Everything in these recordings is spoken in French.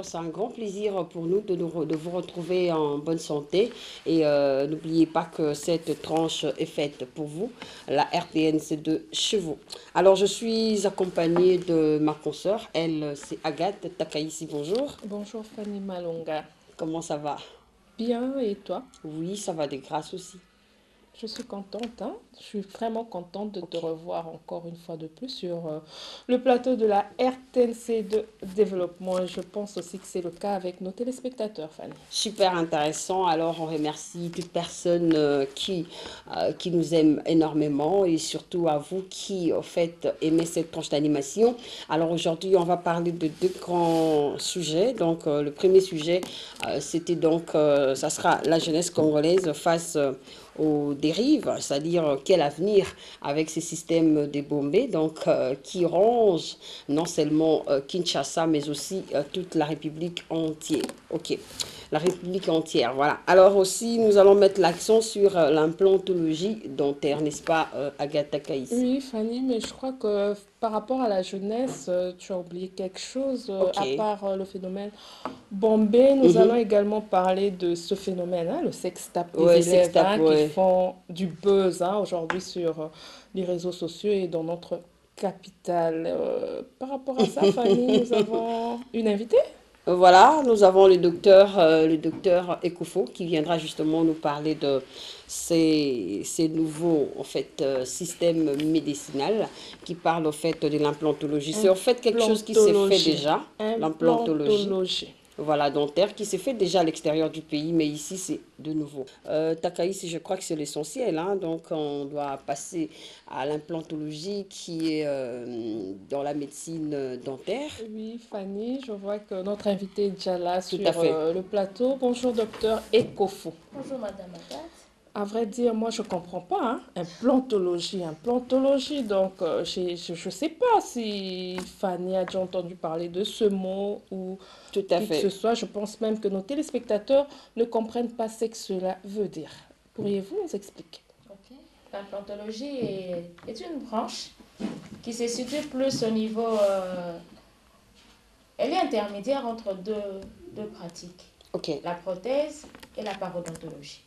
téléspectateurs, c'est un grand plaisir pour nous de vous retrouver en bonne santé. Et n'oubliez pas que cette tranche est faite pour vous. La RTN, c'est de chez vous. Alors, je suis accompagnée de ma consoeur. Elle, c'est Agathe Takaïsi. Bonjour. Bonjour Fanny Malonga. Comment ça va? Bien, et toi? Oui, ça va de grâce aussi. Je suis contente, hein? Je suis vraiment contente de te Ok. revoir encore une fois de plus sur le plateau de la RTNC de développement. Et je pense aussi que c'est le cas avec nos téléspectateurs, Fanny. Super intéressant. Alors, on remercie toute personne qui nous aime énormément et surtout à vous qui, au fait, aimez cette tranche d'animation. Alors, aujourd'hui, on va parler de deux grands sujets. Donc, le premier sujet, c'était donc, ça sera la jeunesse congolaise face aux dérives, c'est-à-dire quel avenir avec ces systèmes débombés, donc qui rongent non seulement Kinshasa, mais aussi toute la République entière. Ok, la République entière, voilà. Alors aussi, nous allons mettre l'accent sur l'implantologie dentaire, n'est-ce pas, Agatha Kaïs? Oui, Fanny, mais je crois que par rapport à la jeunesse, tu as oublié quelque chose. Ok. À part le phénomène Bombay, nous allons Mhm. également parler de ce phénomène, hein, le sextape des Ouais, élèves, sextape, hein, qui ouais. font du buzz, hein, aujourd'hui sur les réseaux sociaux et dans notre capitale. Par rapport à ça, Fanny, nous avons une invitée. Voilà, nous avons le docteur Ekofo qui viendra justement nous parler de ces nouveaux en fait, systèmes médicinaux qui parlent en fait de l'implantologie. C'est en fait quelque chose qui s'est fait Implantologie. déjà, l'implantologie. Implantologie. Voilà, dentaire qui s'est fait déjà à l'extérieur du pays, mais ici c'est de nouveau. Takaïs, je crois que c'est l'essentiel, hein, donc on doit passer à l'implantologie qui est dans la médecine dentaire. Oui, Fanny, je vois que notre invité est déjà là Tout à sur fait. le plateau. Bonjour, docteur Ekofo. Bonjour Madame Agathe. À vrai dire, moi, je comprends pas, hein. Implantologie, implantologie. Donc, je sais pas si Fanny a déjà entendu parler de ce mot ou Tout à qui que ce fait. soit. Je pense même que nos téléspectateurs ne comprennent pas ce que cela veut dire. Pourriez-vous nous expliquer? Ok. L'implantologie est une branche qui se situe plus au niveau... elle est intermédiaire entre deux pratiques, Ok. la prothèse et la parodontologie.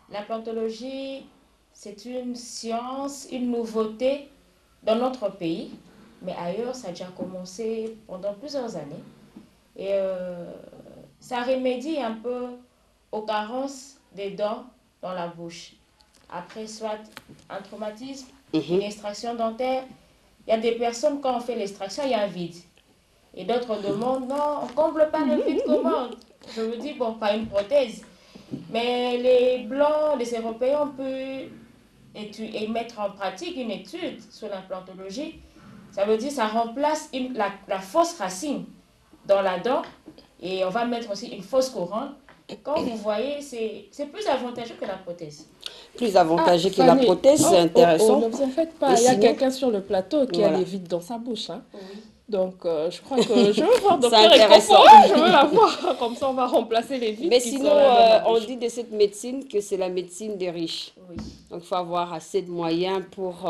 L'implantologie, c'est une science, une nouveauté dans notre pays, mais ailleurs, ça a déjà commencé pendant plusieurs années. Et ça remédie un peu aux carences des dents dans la bouche. Après, soit un traumatisme, une Mhm. extraction dentaire. Il y a des personnes, quand on fait l'extraction, il y a un vide. Et d'autres demandent, non, on ne comble pas le vide, comment? Je me dis, bon, pas une prothèse. Mais les Blancs, les Européens, on peut et mettre en pratique une étude sur l'implantologie. Ça veut dire que ça remplace la fausse racine dans la dent et on va mettre aussi une fausse couronne. Quand vous voyez, c'est plus avantageux que la prothèse. Plus Ah, avantageux que la Fanny, prothèse, c'est oh, oh, oh, ne intéressant. vous en faites Et pas. Il y a sinon, quelqu'un sur le plateau qui a voilà. les vides dans sa bouche, hein. Oui. Donc, je crois que je veux voir C'est docteur Ekofo. intéressant. Je veux la voir. Comme ça, on va remplacer les vides Mais qui sinon, seraient dans ma on bouche. dit de cette médecine que c'est la médecine des riches. Oui. Donc, il faut avoir assez de moyens pour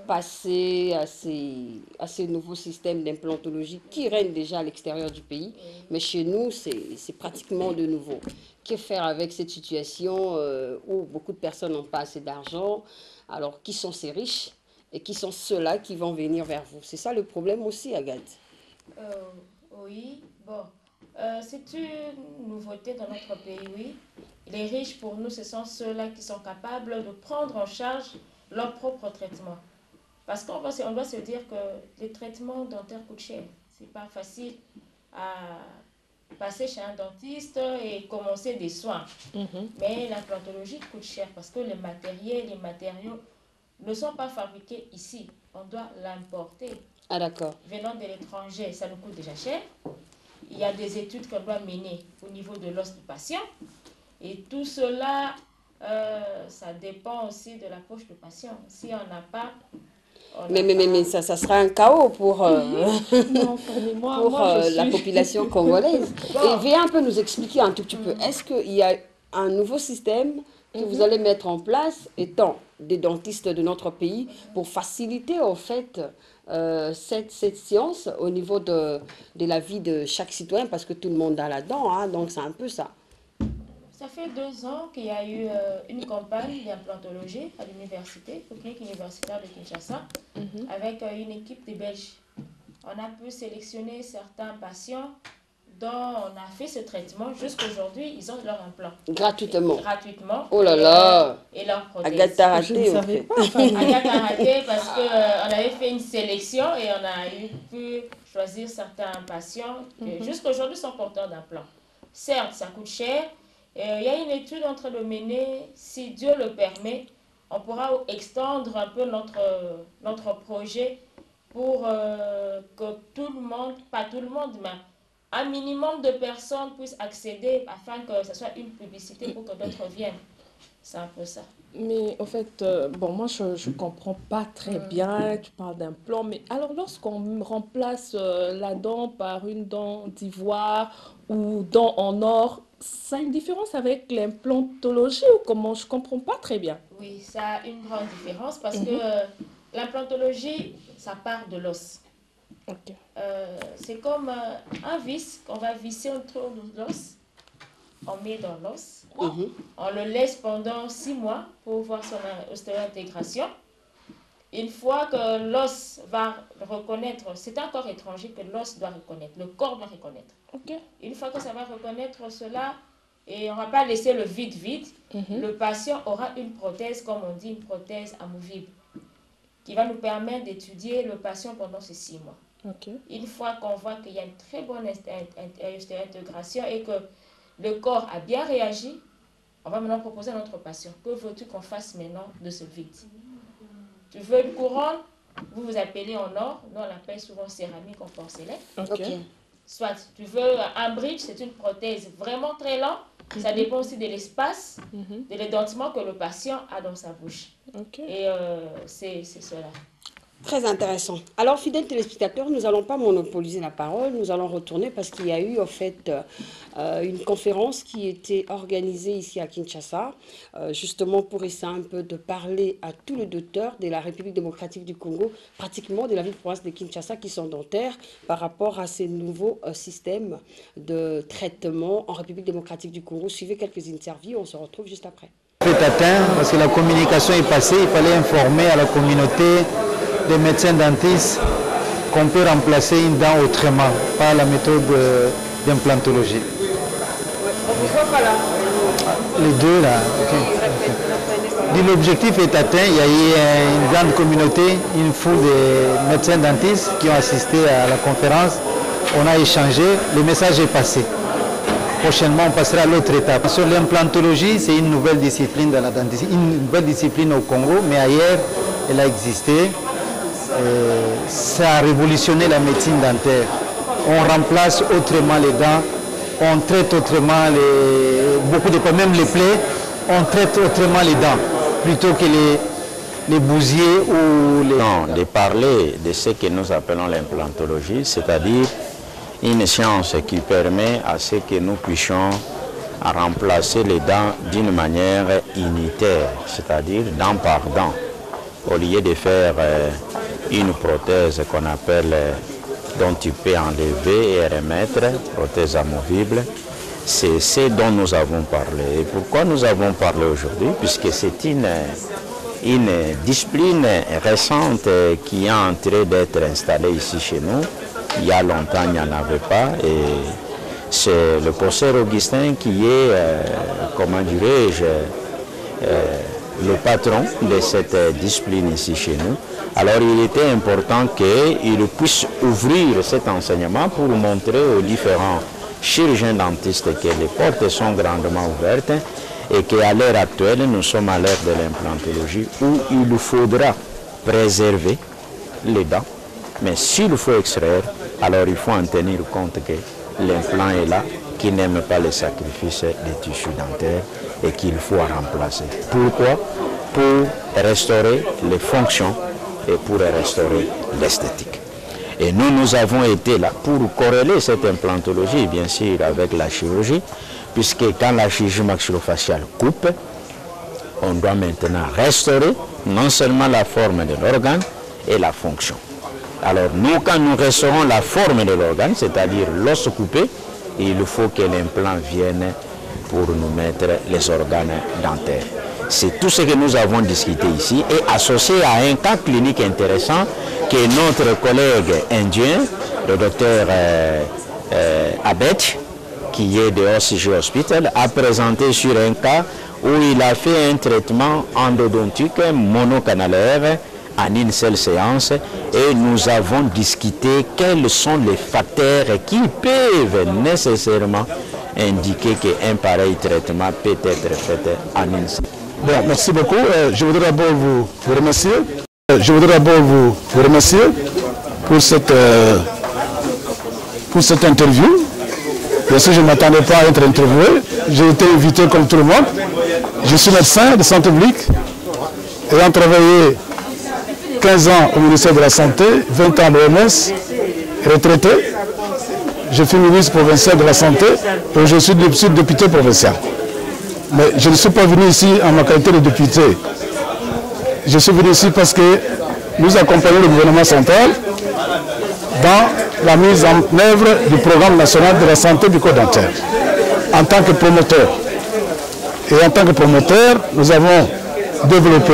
passer à ces nouveaux systèmes d'implantologie qui règnent déjà à l'extérieur du pays. Oui. Mais chez nous, c'est pratiquement de nouveau. Que faire avec cette situation où beaucoup de personnes n'ont pas assez d'argent? Alors, qui sont ces riches et qui sont ceux-là qui vont venir vers vous? C'est ça le problème aussi, Agathe. Euh, oui, bon. C'est une nouveauté dans notre pays, oui. Les riches, pour nous, ce sont ceux-là qui sont capables de prendre en charge leur propre traitement. Parce on doit se dire que les traitements dentaires coûtent cher. C'est pas facile à passer chez un dentiste et commencer des soins. Mhm. Mais l'implantologie coûte cher parce que les matériaux ne sont pas fabriqués ici. On doit l'importer Ah, d'accord. venant de l'étranger. Ça nous coûte déjà cher. Il y a des études qu'on doit mener au niveau de l'os du patient. Et tout cela, ça dépend aussi de la poche du patient. Si on n'a pas, on n'a Mais pas. ça sera un chaos pour, Non, Fanny, pour moi, je la suis. population congolaise. Et Bon, viens un peu nous expliquer un tout petit peu. Est-ce qu'il y a un nouveau système que vous Mhm. allez mettre en place étant des dentistes de notre pays pour faciliter en fait cette science au niveau de la vie de chaque citoyen parce que tout le monde a la dent, hein, donc c'est un peu ça. Ça fait 2 ans qu'il y a eu une campagne d'implantologie à l'université, au clinique universitaire de Kinshasa, avec une équipe de Belges. On a pu sélectionner certains patients dont on a fait ce traitement. Jusqu'aujourd'hui, ils ont leur implant. Gratuitement. Gratuitement. Oh là là. Et leur prothèse. Agatha raté. Je ne savais pas. Agatha raté parce qu'on avait fait une sélection et on a pu choisir certains patients qui jusqu'aujourd'hui sont porteurs d'implants. Certes, ça coûte cher. Il y a une étude en train de mener, si Dieu le permet, on pourra extendre un peu notre projet pour que tout le monde, pas tout le monde, mais un minimum de personnes puissent accéder afin que ce soit une publicité pour que d'autres viennent. C'est un peu ça. Mais en fait, bon, moi, je ne comprends pas très bien. Tu parles d'implant, mais alors lorsqu'on remplace la dent par une dent d'ivoire ou dent en or, ça a une différence avec l'implantologie ou comment? Je ne comprends pas très bien. Oui, ça a une grande différence parce que l'implantologie, ça part de l'os. Ok. C'est comme un vis qu'on va visser autour de l'os. On met dans l'os. On le laisse pendant 6 mois pour voir son ostéo-intégration. Une fois que l'os va reconnaître, c'est un corps étranger que l'os doit reconnaître, le corps doit reconnaître. Ok. Une fois que ça va reconnaître cela, et on ne va pas laisser le vide, le patient aura une prothèse, comme on dit, une prothèse amovible, qui va nous permettre d'étudier le patient pendant ces 6 mois. Okay. Une fois qu'on voit qu'il y a une très bonne intégration et que le corps a bien réagi, on va maintenant proposer à notre patient, que veux-tu qu'on fasse maintenant de ce vide? Tu veux une couronne? Vous vous appelez en or, nous on l'appelle souvent céramique en porcelaine. Okay. Soit tu veux un bridge, c'est une prothèse vraiment très lente. Ça dépend aussi de l'espace, de l'édentement que le patient a dans sa bouche. Okay. Et c'est cela. Très intéressant. Alors, fidèles téléspectateurs, nous n'allons pas monopoliser la parole, nous allons retourner parce qu'il y a eu en fait une conférence qui était organisée ici à Kinshasa, justement pour essayer un peu de parler à tous les docteurs de la République démocratique du Congo, pratiquement de la ville-province de Kinshasa qui sont dentaires par rapport à ces nouveaux systèmes de traitement en République démocratique du Congo. Suivez quelques interviews, on se retrouve juste après. Est atteint parce que la communication est passée, il fallait informer à la communauté des médecins dentistes qu'on peut remplacer une dent autrement, par la méthode d'implantologie. On vous voit pas là. Les deux là, ok. L'objectif est atteint, il y a eu une grande communauté, une foule de médecins dentistes qui ont assisté à la conférence, on a échangé, le message est passé. Prochainement, on passera à l'autre étape. Sur l'implantologie, c'est une nouvelle discipline de la dentisterie, une nouvelle discipline au Congo, mais ailleurs, elle a existé. Ça a révolutionné la médecine dentaire. On remplace autrement les dents, on traite autrement beaucoup de fois, même les plaies, on traite autrement les dents, plutôt que les bousiers ou les... Non, de parler de ce que nous appelons l'implantologie, c'est-à-dire une science qui permet à ce que nous puissions remplacer les dents d'une manière unitaire, c'est-à-dire dent par dent, au lieu de faire une prothèse qu'on appelle, dont tu peux enlever et remettre, prothèse amovible. C'est ce dont nous avons parlé. Et pourquoi nous avons parlé aujourd'hui? Puisque c'est une discipline récente qui est en train d'être installée ici chez nous. Il y a longtemps, il n'y en avait pas. Et c'est le professeur Augustin qui est, comment dirais-je, le patron de cette discipline ici chez nous. Alors il était important qu'il puisse ouvrir cet enseignement pour montrer aux différents chirurgiens dentistes que les portes sont grandement ouvertes et qu'à l'heure actuelle, nous sommes à l'ère de l'implantologie où il faudra préserver les dents. Mais s'il faut extraire, alors il faut en tenir compte que l'implant est là, qui n'aime pas le sacrifice des tissus dentaires et qu'il faut remplacer. Pourquoi? Pour restaurer les fonctions et pour restaurer l'esthétique. Et nous avons été là pour corréler cette implantologie, bien sûr, avec la chirurgie, puisque quand la chirurgie maxillofaciale coupe, On doit maintenant restaurer non seulement la forme de l'organe et la fonction. Alors nous, quand nous restaurons la forme de l'organe, c'est-à-dire l'os coupé, il faut que l'implant vienne pour nous mettre les organes dentaires. C'est tout ce que nous avons discuté ici et associé à un cas clinique intéressant que notre collègue indien, le docteur Abed, qui est de OCG Hospital, a présenté sur un cas où il a fait un traitement endodontique monocanalaire en une seule séance et nous avons discuté quels sont les facteurs qui peuvent nécessairement indiquer qu'un pareil traitement peut être fait en une seule. Bon, merci beaucoup. Je voudrais d'abord vous remercier. Je voudrais d'abord vous remercier pour cette interview. Bien sûr, je ne m'attendais pas à être interviewé. J'ai été invité comme tout le monde. Je suis médecin de santé publique, ayant travaillé 15 ans au ministère de la Santé, 20 ans à l'OMS, retraité. Je suis ministre provincial de la Santé et je suis député provincial. Mais je ne suis pas venu ici en ma qualité de député. Je suis venu ici parce que nous accompagnons le gouvernement central dans la mise en œuvre du programme national de la santé bucco-dentaire en tant que promoteur. Et en tant que promoteur, nous avons développé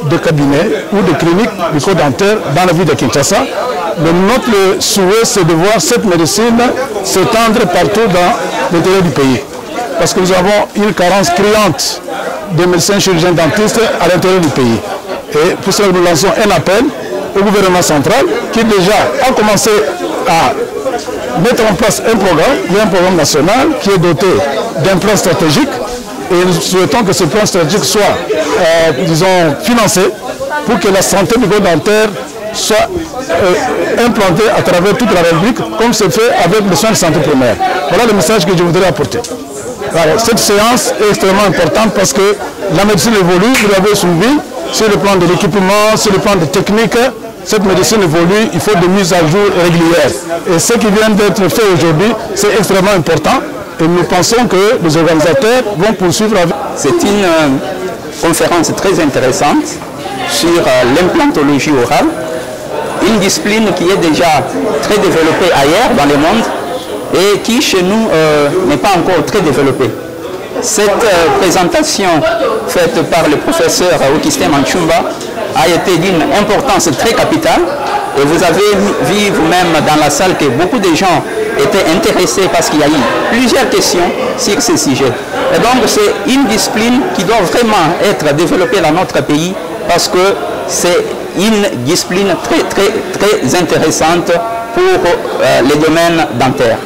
des cabinets ou des cliniques bucco-dentaires dans la ville de Kinshasa. Mais notre souhait, c'est de voir cette médecine s'étendre partout dans l'intérieur du pays. Parce que nous avons une carence criante de médecins chirurgiens dentistes à l'intérieur du pays. Et pour cela, nous lançons un appel au gouvernement central qui déjà a commencé à mettre en place un programme, il y a un programme national qui est doté d'un plan stratégique et nous souhaitons que ce plan stratégique soit, disons, financé pour que la santé bucco-dentaire soit implantée à travers toute la République comme c'est fait avec les soins de santé primaire. Voilà le message que je voudrais apporter. Alors, cette séance est extrêmement importante parce que la médecine évolue, vous l'avez soulevé, sur le plan de l'équipement, sur le plan de technique. Cette médecine évolue, il faut des mises à jour régulières. Et ce qui vient d'être fait aujourd'hui, c'est extrêmement important. Et nous pensons que les organisateurs vont poursuivre avec. C'est une conférence très intéressante sur l'implantologie orale, une discipline qui est déjà très développée ailleurs dans le monde et qui chez nous n'est pas encore très développée. Cette présentation faite par le professeur Augustin Manchumba a été d'une importance très capitale et vous avez vu vous-même dans la salle que beaucoup de gens étaient intéressés parce qu'il y a eu plusieurs questions sur ce sujet. Et donc c'est une discipline qui doit vraiment être développée dans notre pays parce que c'est une discipline très intéressante pour les domaines dentaires.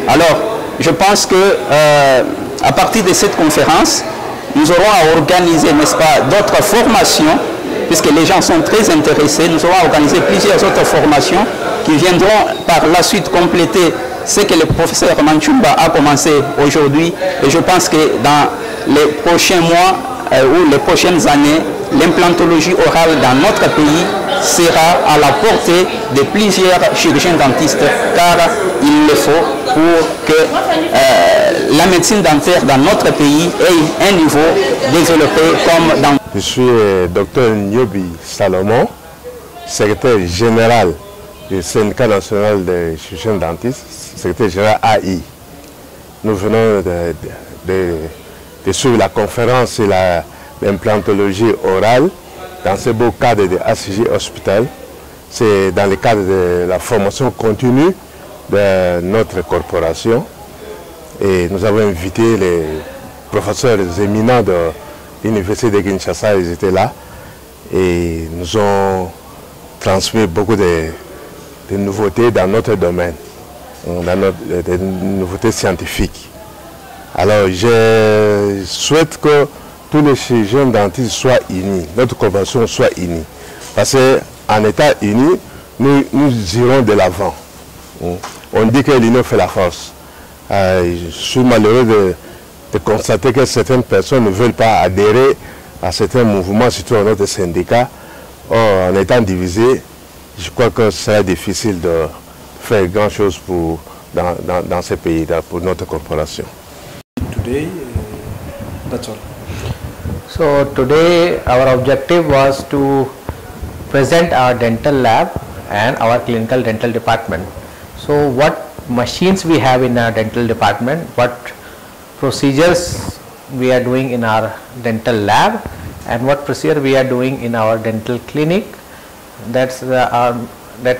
Alors, je pense que à partir de cette conférence, nous aurons à organiser, n'est-ce pas, d'autres formations, puisque les gens sont très intéressés. Nous aurons à organiser plusieurs autres formations qui viendront par la suite compléter ce que le professeur Manchumba a commencé aujourd'hui. Et je pense que dans les prochains mois ou les prochaines années, l'implantologie orale dans notre pays sera à la portée de plusieurs chirurgiens dentistes, car il le faut pour que la médecine dentaire dans notre pays ait un niveau développé comme dans... Je suis Dr Nyobi Salomon, secrétaire général du syndicat national des chirurgiens dentistes, secrétaire général AI. Nous venons de suivre la conférence sur l'implantologie orale dans ce beau cadre de ACG Hospital. C'est dans le cadre de la formation continue de notre corporation. Et nous avons invité les professeurs éminents de l'Université de Kinshasa, ils étaient là. Et nous ont transmis beaucoup de nouveautés dans notre domaine, des nouveautés scientifiques. Alors je souhaite que tous les chirurgiens dentistes soient unis, notre corporation soit unie. Parce qu'en étant unis, nous irons de l'avant. On dit que l'union fait la force. Je suis malheureux de constater que certaines personnes ne veulent pas adhérer à certains mouvements, surtout dans notre syndicat. Or, en étant divisés, je crois que ce sera difficile de faire grand chose dans ce pays, pour notre corporation. Today, that's all. So today our objective was to present our dental lab and our clinical dental department. So what machines we have in our dental department, what procedures we are doing in our dental lab, and what procedure we are doing in our dental clinic. That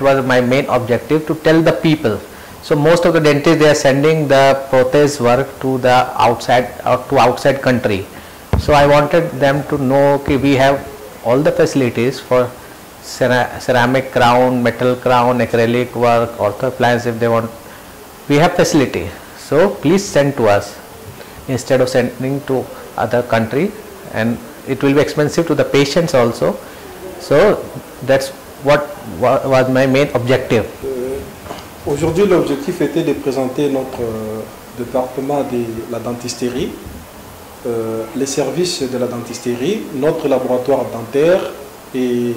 was my main objective, to tell the people. So most of the dentists, they are sending the prothese work to the outside country. So I wanted them to know, okay, we have all the facilities for ceramic crown, metal crown, acrylic work, ortho appliance if they want. We have facility. So please send to us instead of sending to other country, and it will be expensive to the patients also. So that's what was my main objective. Aujourd'hui, l'objectif était de présenter notre département de la dentisterie, les services de la dentisterie, notre laboratoire dentaire et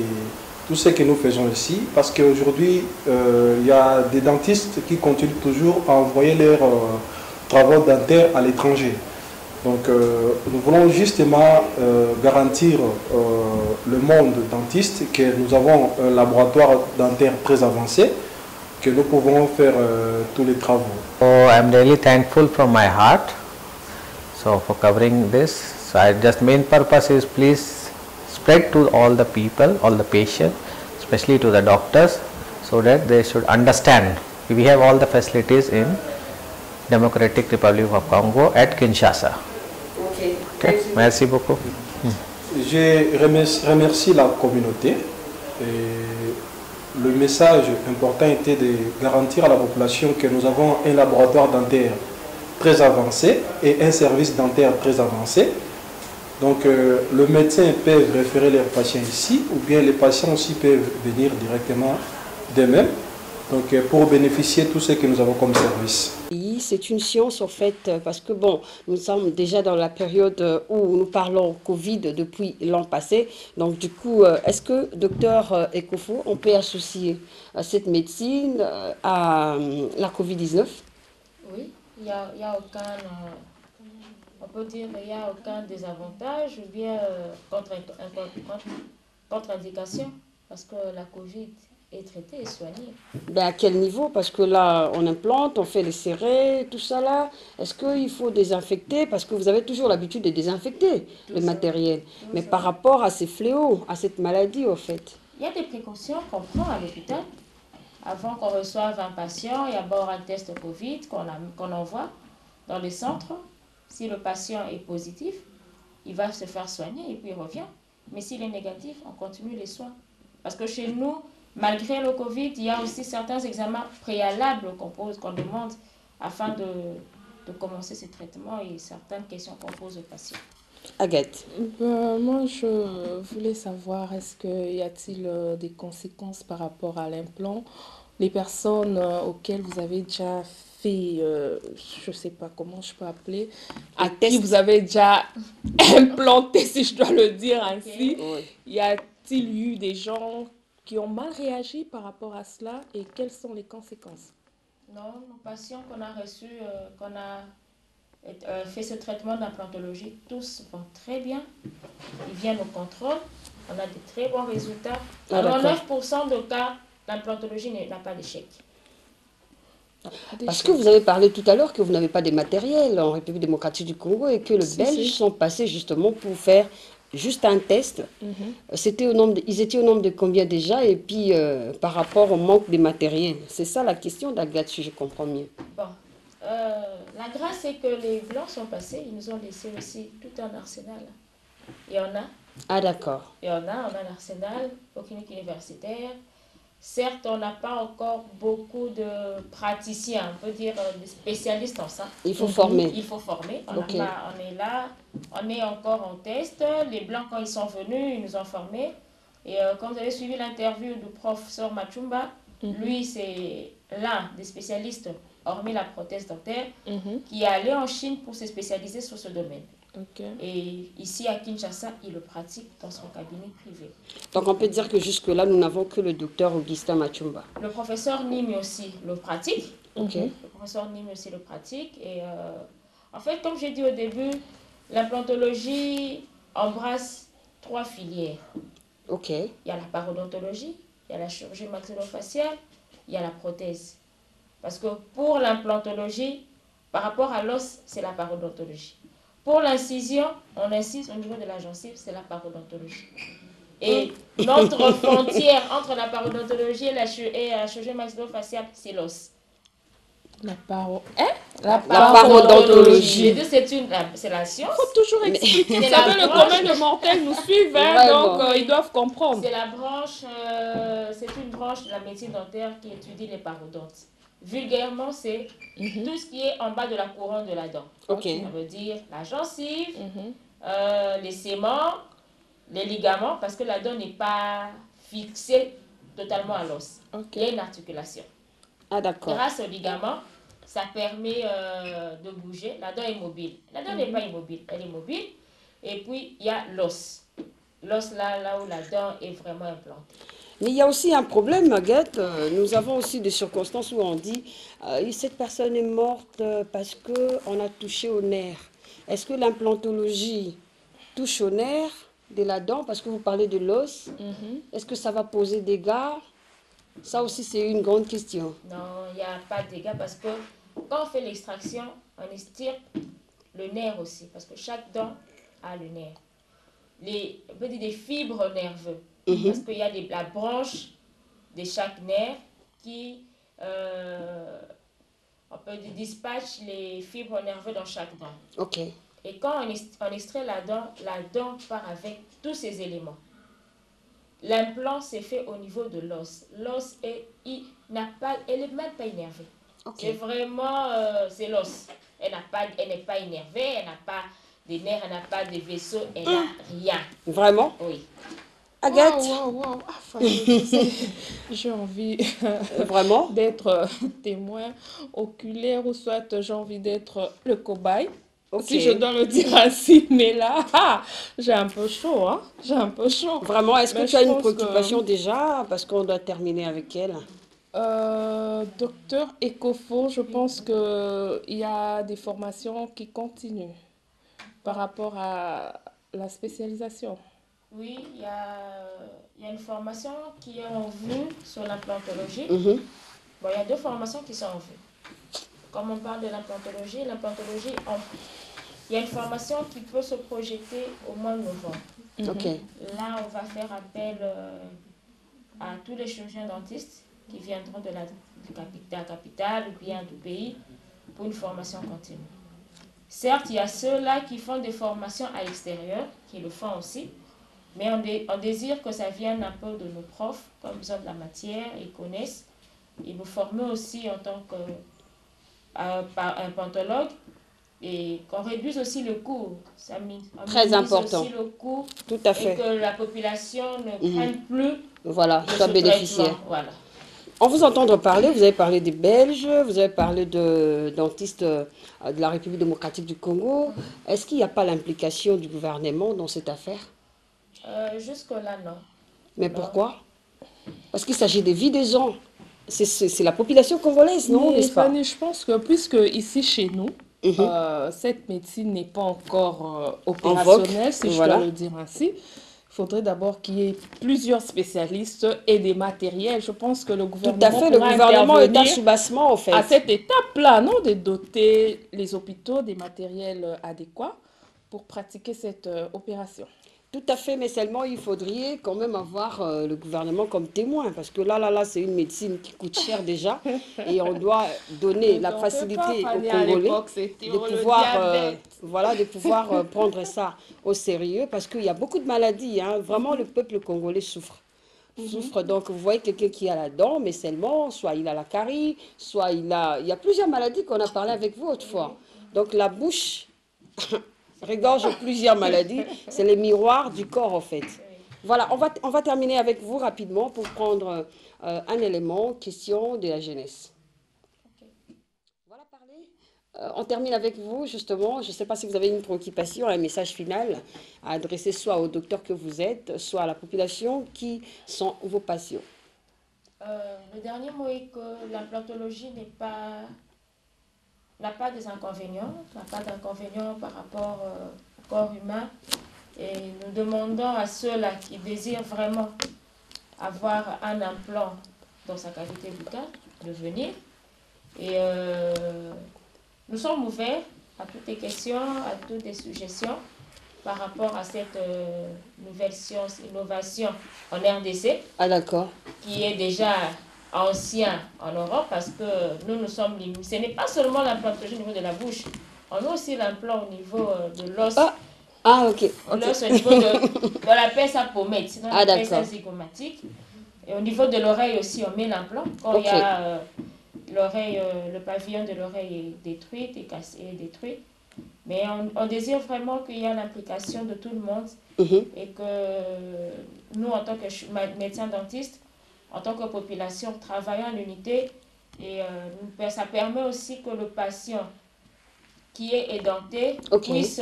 tout ce que nous faisons ici, parce qu'aujourd'hui, il y a des dentistes qui continuent toujours à envoyer leurs travaux dentaires à l'étranger. Donc, nous voulons justement garantir le monde dentiste que nous avons un laboratoire dentaire très avancé, que nous pouvons faire tous les travaux. So I'm really thankful from my heart. So for covering this, so I just main purpose is please spread to all the people, all the patients, especially to the doctors, so that they should understand we have all the facilities in Democratic Republic of Congo at Kinshasa. Okay. Merci beaucoup. Je remercie la communauté. Et le message important était de garantir à la population que nous avons un laboratoire dentaire très avancé et un service dentaire très avancé. Donc le médecin peut référer leurs patients ici, ou bien les patients aussi peuvent venir directement d'eux-mêmes, donc pour bénéficier de tout ce que nous avons comme service. C'est une science en fait, parce que bon, nous sommes déjà dans la période où nous parlons Covid depuis l'an passé. Donc du coup, est-ce que docteur Ekofo, on peut associer cette médecine à la Covid-19? Oui, il n'y a aucun, on peut dire, il n'y a aucun désavantage ou bien contre-indication, parce que la Covid est traitée et soignée. Ben à quel niveau? Parce que là, on implante, on fait les serrés, tout ça là. Est-ce qu'il faut désinfecter? Parce que vous avez toujours l'habitude de désinfecter le matériel. Mais par rapport à ces fléaux, à cette maladie, au fait. Il y a des précautions qu'on prend à l'hôpital. Avant qu'on reçoive un patient, il y a d'abord un test Covid qu'on envoie dans les centres. Si le patient est positif, il va se faire soigner et puis il revient. Mais s'il est négatif, on continue les soins. Parce que chez nous, malgré le Covid, il y a aussi certains examens préalables qu'on demande afin de commencer ces traitements et certaines questions qu'on pose aux patients. Agathe. Moi, je voulais savoir, est-ce qu'il y a-t-il des conséquences par rapport à l'implant? Les personnes auxquelles vous avez déjà fait, je ne sais pas comment je peux appeler, à qui vous avez déjà implanté, si je dois le dire ainsi, y a-t-il eu des gens qui ont mal réagi par rapport à cela et quelles sont les conséquences? Non, nos patients qu'on a reçus, qu'on a fait ce traitement d'implantologie, tous vont très bien. Ils viennent au contrôle, on a de très bons résultats. Alors 9% de cas d'implantologie n'a pas d'échec. Parce que vous avez parlé tout à l'heure que vous n'avez pas de matériel en République démocratique du Congo et que les Belges sont passés justement pour faire juste un test. Ils étaient au nombre de combien déjà? Et puis par rapport au manque de matériel, c'est ça la question d'Agathe, si je comprends mieux. Bon, la grâce c'est que les Blancs sont passés, ils nous ont laissé aussi tout un arsenal. Il y en a. Ah d'accord. Il y en a, on a l'arsenal aux cliniques universitaires. Certes, on n'a pas encore beaucoup de praticiens, on peut dire des spécialistes en ça. Il faut former. Il faut former. On est là, on est encore en test. Les Blancs, quand ils sont venus, ils nous ont formés. Et comme vous avez suivi l'interview du professeur Machumba, lui, c'est l'un des spécialistes, hormis la prothèse dentaire, qui est allé en Chine pour se spécialiser sur ce domaine. Et ici à Kinshasa, il le pratique dans son cabinet privé. Donc on peut dire que jusque-là, nous n'avons que le docteur Augustin Machumba. Le professeur Nimi aussi le pratique. Le professeur Nimi aussi le pratique. Et en fait, comme j'ai dit au début, l'implantologie, embrasse 3 filières. Ok. Il y a la parodontologie, il y a la chirurgie maxillofaciale, il y a la prothèse. Parce que pour l'implantologie, par rapport à l'os, c'est la parodontologie. Pour l'incision, on incise au niveau de la gencive, c'est la parodontologie. Et notre frontière entre la parodontologie et la chirurgie maxillofaciale, c'est l'os. La parodontologie. Les deux, c'est la science. Il faut toujours expliquer. Vous C'est savez, la le branche. commun de mortels nous suivent, hein, Vraiment. donc ils doivent comprendre. C'est la branche, c'est une branche de la médecine dentaire qui étudie les parodontes. Vulgairement, c'est tout ce qui est en bas de la couronne de la dent. Ok. Ça veut dire la gencive, les séments, les ligaments, parce que la dent n'est pas fixée totalement à l'os. Il y a une articulation. Ah, d'accord. Grâce aux ligaments, ça permet de bouger. La dent est mobile. La dent n'est pas immobile, elle est mobile. Et puis, il y a l'os. L'os, là où la dent est vraiment implantée. Mais il y a aussi un problème, Maguette. Nous avons aussi des circonstances où on dit cette personne est morte parce qu'on a touché au nerf. Est-ce que l'implantologie touche au nerf de la dent? Parce que vous parlez de l'os. Est-ce que ça va poser des dégâts? Ça aussi, c'est une grande question. Non, il n'y a pas de dégâts parce que quand on fait l'extraction, on estirpe le nerf aussi. Parce que chaque dent a le nerf. On peut dire des fibres nerveuses. Parce qu'il y a la branche de chaque nerf qui on peut dire, dispatche les fibres nerveuses dans chaque dent. Ok. Et quand on extrait la dent part avec tous ces éléments. L'implant s'est fait au niveau de l'os. L'os, elle n'est même pas énervée. Ok. C'est vraiment, c'est l'os. Elle n'est pas énervée, elle n'a pas de nerfs, elle n'a pas de vaisseaux, elle n'a rien. Vraiment? Oui. Agathe? Wow. J'ai envie Vraiment? d'être témoin oculaire ou soit j'ai envie d'être le cobaye. Ok. Si je dois le dire ainsi, mais là, j'ai un peu chaud, hein. J'ai un peu chaud. Vraiment, est-ce que Mais tu as je une pense préoccupation déjà? Parce qu'on doit terminer avec elle. Docteur Ecofo, je pense qu'il y a des formations qui continuent par rapport à la spécialisation. Oui, il y a une formation qui est en vue sur l'implantologie. Bon, il y a 2 formations qui sont en vue. Comme on parle de l'implantologie, il y a une formation qui peut se projeter au mois de novembre. Ok. Là, on va faire appel à tous les chirurgiens dentistes qui viendront de la capitale ou bien du pays pour une formation continue. Certes, il y a ceux-là qui font des formations à l'extérieur, qui le font aussi, mais on désire que ça vienne un peu de nos profs, comme ils ont de la matière, ils connaissent, et nous former aussi en tant qu'implantologue, et qu'on réduise aussi le coût. Très important. Aussi le coût. Tout à fait. Et que la population ne prenne plus. Voilà, de soit ce bénéficiaire. traitement. Voilà. En vous entendre parler, vous avez parlé des Belges, vous avez parlé de dentistes de la République démocratique du Congo. Est-ce qu'il n'y a pas l'implication du gouvernement dans cette affaire? Jusque-là, non. Mais pourquoi? Parce qu'il s'agit des vies des gens. C'est la population congolaise, non, n'est-ce pas? Fanny, je pense que puisque ici chez nous, cette médecine n'est pas encore opérationnelle, si je dois le dire ainsi. Il faudrait d'abord qu'il y ait plusieurs spécialistes et des matériels. Je pense que le gouvernement Tout à fait, le gouvernement est un soubassement, en fait. À cette étape-là, non, de doter les hôpitaux des matériels adéquats pour pratiquer cette opération. Tout à fait, mais seulement il faudrait quand même avoir le gouvernement comme témoin, parce que là, c'est une médecine qui coûte cher déjà, et on doit donner la facilité aux Congolais de pouvoir prendre ça au sérieux, parce qu'il y a beaucoup de maladies, hein. Vraiment le peuple congolais souffre. Donc vous voyez quelqu'un qui a la dent, mais seulement, soit il a la carie, soit il y a plusieurs maladies qu'on a parlé avec vous autrefois. Donc la bouche regorge plusieurs maladies, c'est les miroirs du corps en fait. Voilà, on va terminer avec vous rapidement pour prendre un élément, question de la jeunesse. Voilà, parlez. On termine avec vous justement, je ne sais pas si vous avez une préoccupation, un message final à adresser soit au docteur que vous êtes, soit à la population qui sont vos patients. Le dernier mot est que l'implantologie n'a pas des inconvénients, n'a pas d'inconvénients par rapport au corps humain Et nous demandons à ceux-là qui désirent vraiment avoir un implant dans sa cavité buccale de venir. Et nous sommes ouverts à toutes les questions, à toutes les suggestions par rapport à cette nouvelle science, innovation en RDC. Ah d'accord. Qui est déjà ancien en Europe parce que nous sommes limités. Ce n'est pas seulement l'implantologie au niveau de la bouche, on a aussi l'implant au niveau de l'os. Ah ok. L'os au niveau de... On appelle ça pommette, sinon on appelle ça zygomatique. Et au niveau de l'oreille aussi, on met l'implant. Quand il y a l'oreille, le pavillon de l'oreille est détruit, est cassé, est détruit. Mais on désire vraiment qu'il y ait l'implication de tout le monde et que nous, en tant que médecins dentistes, en tant que population, travaillons en unité et ça permet aussi que le patient qui est édenté puisse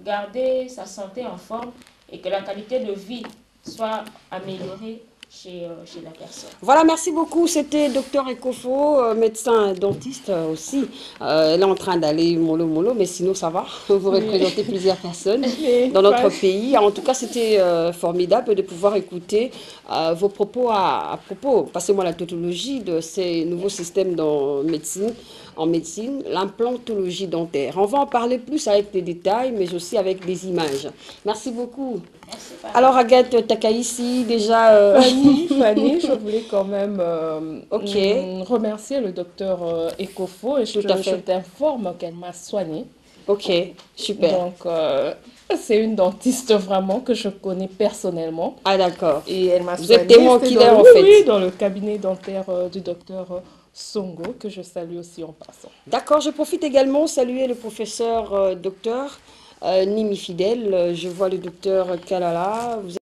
garder sa santé en forme et que la qualité de vie soit améliorée chez la personne. Voilà, merci beaucoup. C'était Dr Ekofo, médecin dentiste aussi. Elle est en train d'aller mollo, mais sinon ça va. Vous représentez plusieurs personnes dans notre pays. En tout cas, c'était formidable de pouvoir écouter vos propos à propos, passez-moi la tautologie de ces nouveaux systèmes en médecine, l'implantologie dentaire. On va en parler plus avec des détails, mais aussi avec des images. Merci beaucoup. Merci, alors Agathe Takaïsi, déjà... Fanny, je voulais quand même remercier le docteur Ekofo et je t'informe qu'elle m'a soignée. Ok, super. Donc, c'est une dentiste vraiment que je connais personnellement. Ah d'accord. Et elle m'a soignée. Vous êtes témoin oculaire en fait. Oui, dans le cabinet dentaire du docteur Songo, que je salue aussi en passant. D'accord, je profite également de saluer le professeur docteur Nimi Fidèle. Je vois le docteur Kalala.